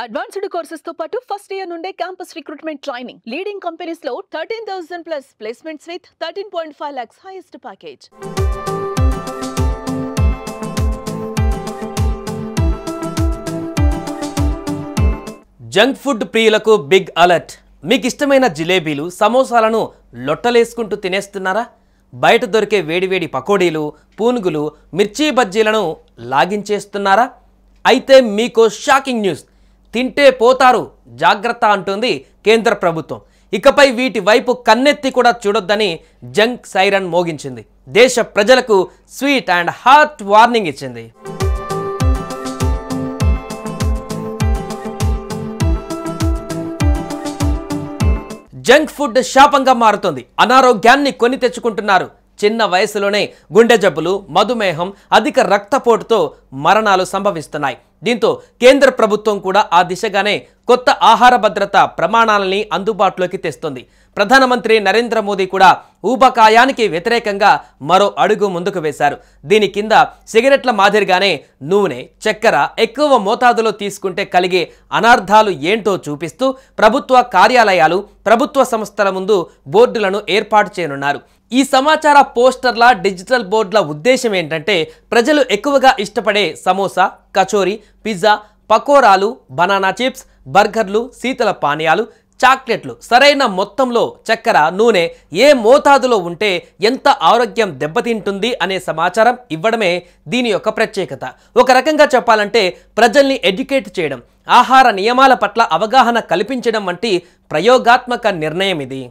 Advanced courses తో పాటు first year నుండే campus recruitment training leading companies లో 13,000 plus placements with 13.5 lakhs highest package. Junk food ప్రియులకు big alert. మీకు ఇష్టమైన జిలేబీలు సమోసాలను లొట్టలేసుకుంటూ తినేస్తున్నారా? బయట దొరికే వేడివేడి పకోడీలు పూనుగులు మిర్చి బజ్జీలను లాగించేస్తున్నారా? అయితే మీకు షాకింగ్ న్యూస్, తింటే పోతారు, జాగ్రత్త అంటుంది కేంద్ర ప్రభుత్వం. ఇకపై వీటి వైపు కన్నెత్తి కూడా చూడొద్దని జంక్ సైరన్ మోగించింది. దేశ ప్రజలకు స్వీట్ అండ్ హాట్ వార్నింగ్ ఇచ్చింది. జంక్ ఫుడ్ శాపంగా మారుతుంది. అనారోగ్యాన్ని కొని తెచ్చుకుంటున్నారు. చిన్న వయసులోనే గుండె జబ్బులు, మధుమేహం, అధిక రక్తపోటుతో మరణాలు సంభవిస్తున్నాయి. దీంతో కేంద్ర ప్రభుత్వం కూడా ఆ దిశగానే కొత్త ఆహార భద్రత ప్రమాణాలని అందుబాటులోకి తెస్తుంది. ప్రధానమంత్రి నరేంద్ర మోదీ కూడా ఊబకాయానికి వ్యతిరేకంగా మరో అడుగు ముందుకు వేశారు. దీని కింద సిగరెట్ల మాదిరిగానే నూనె, చక్కెర ఎక్కువ మోతాదులో తీసుకుంటే కలిగే అనర్థాలు ఏంటో చూపిస్తూ ప్రభుత్వ కార్యాలయాలు, ప్రభుత్వ సంస్థల ముందు బోర్డులను ఏర్పాటు చేయనున్నారు. ఈ సమాచార పోస్టర్ల, డిజిటల్ బోర్డుల ఉద్దేశం ఏంటంటే ప్రజలు ఎక్కువగా ఇష్టపడే సమోసా, కచోరీ, పిజ్జా, పకోరాలు, బనానా చిప్స్, బర్గర్లు, శీతల పానీయాలు, చాక్లెట్లు సరైన మొత్తంలో చక్కెర, నూనె ఏ మోతాదులో ఉంటే ఎంత ఆరోగ్యం దెబ్బతింటుంది అనే సమాచారం ఇవ్వడమే దీని యొక్క ప్రత్యేకత. ఒక రకంగా చెప్పాలంటే ప్రజల్ని ఎడ్యుకేట్ చేయడం, ఆహార నియమాల పట్ల అవగాహన కల్పించడం వంటి ప్రయోగాత్మక నిర్ణయం ఇది.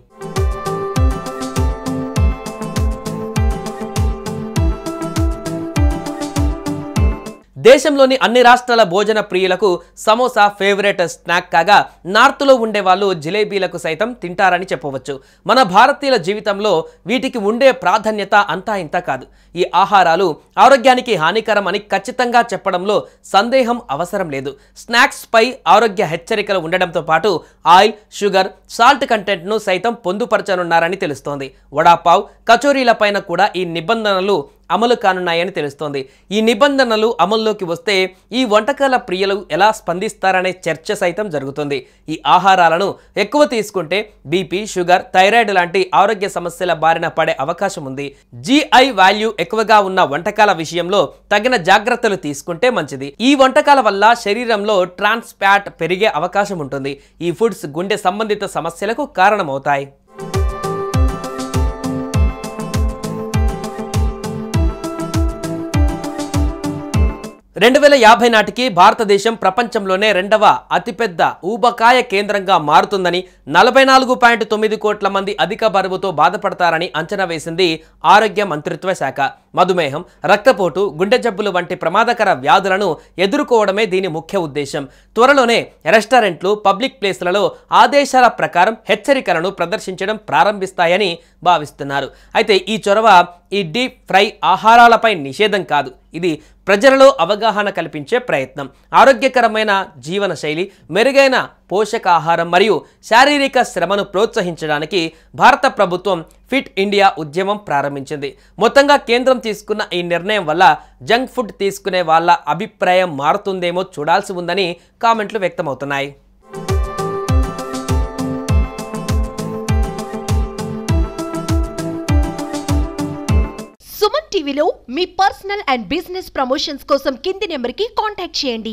దేశంలోని అన్ని రాష్ట్రాల భోజన ప్రియులకు సమోసా ఫేవరెట్ స్నాక్ కాగా నార్త్లో ఉండే వాళ్ళు జిలేబీలకు సైతం తింటారని చెప్పవచ్చు. మన భారతీయుల జీవితంలో వీటికి ఉండే ప్రాధాన్యత అంతా ఇంత కాదు. ఈ ఆహారాలు ఆరోగ్యానికి హానికరం అని ఖచ్చితంగా చెప్పడంలో సందేహం అవసరం లేదు. స్నాక్స్ పై ఆరోగ్య హెచ్చరికలు ఉండడంతో పాటు ఆయిల్, షుగర్, సాల్ట్ కంటెంట్ను సైతం పొందుపరచనున్నారని తెలుస్తోంది. వడాపావ్, కచోరీలపైన కూడా ఈ నిబంధనలు అమలు కానున్నాయని తెలుస్తోంది. ఈ నిబంధనలు అమల్లోకి వస్తే ఈ వంటకాల ప్రియులు ఎలా స్పందిస్తారనే చర్చ సైతం జరుగుతుంది. ఈ ఆహారాలను ఎక్కువ తీసుకుంటే బీపీ, షుగర్, థైరాయిడ్ లాంటి ఆరోగ్య సమస్యల బారిన పడే అవకాశం ఉంది. GI వాల్యూ ఎక్కువగా ఉన్న వంటకాల విషయంలో తగిన జాగ్రత్తలు తీసుకుంటే మంచిది. ఈ వంటకాల వల్ల శరీరంలో ట్రాన్స్ ఫ్యాట్ పెరిగే అవకాశం ఉంటుంది. ఈ ఫుడ్స్ గుండె సంబంధిత సమస్యలకు కారణమవుతాయి. 2050 నాటికి భారతదేశం ప్రపంచంలోనే రెండవ అతిపెద్ద ఊబకాయ కేంద్రంగా మారుతుందని, 44.9 కోట్ల మంది అధిక బరువుతో బాధపడతారని అంచనా వేసింది ఆరోగ్య మంత్రిత్వ శాఖ. మధుమేహం, రక్తపోటు, గుండె జబ్బులు వంటి ప్రమాదకర వ్యాధులను ఎదుర్కోవడమే దీని ముఖ్య ఉద్దేశం. త్వరలోనే రెస్టారెంట్లు, పబ్లిక్ ప్లేస్లలో ఆదేశాల ప్రకారం హెచ్చరికలను ప్రదర్శించడం ప్రారంభిస్తాయని భావిస్తున్నారు. అయితే ఈ చొరవ ఈ డీప్ ఫ్రై ఆహారాలపై నిషేధం కాదు. ఇది ప్రజలలో అవగాహన కల్పించే ప్రయత్నం. ఆరోగ్యకరమైన జీవనశైలి, మెరుగైన పోషకాహారం మరియు శారీరక శ్రమను ప్రోత్సహించడానికి భారత ప్రభుత్వం ఫిట్ ఇండియా ఉద్యమం ప్రారంభించింది. మొత్తంగా కేంద్రం తీసుకున్న ఈ నిర్ణయం వల్ల జంక్ ఫుడ్ తీసుకునే వాళ్ళ అభిప్రాయం మారుతుందేమో చూడాల్సి ఉందని కామెంట్లు వ్యక్తమవుతున్నాయి. సుమన్ టీవీలో మీ పర్సనల్ అండ్ బిజినెస్ ప్రమోషన్స్ కోసం కింది నెంబర్కి కాంటాక్ట్ చేయండి.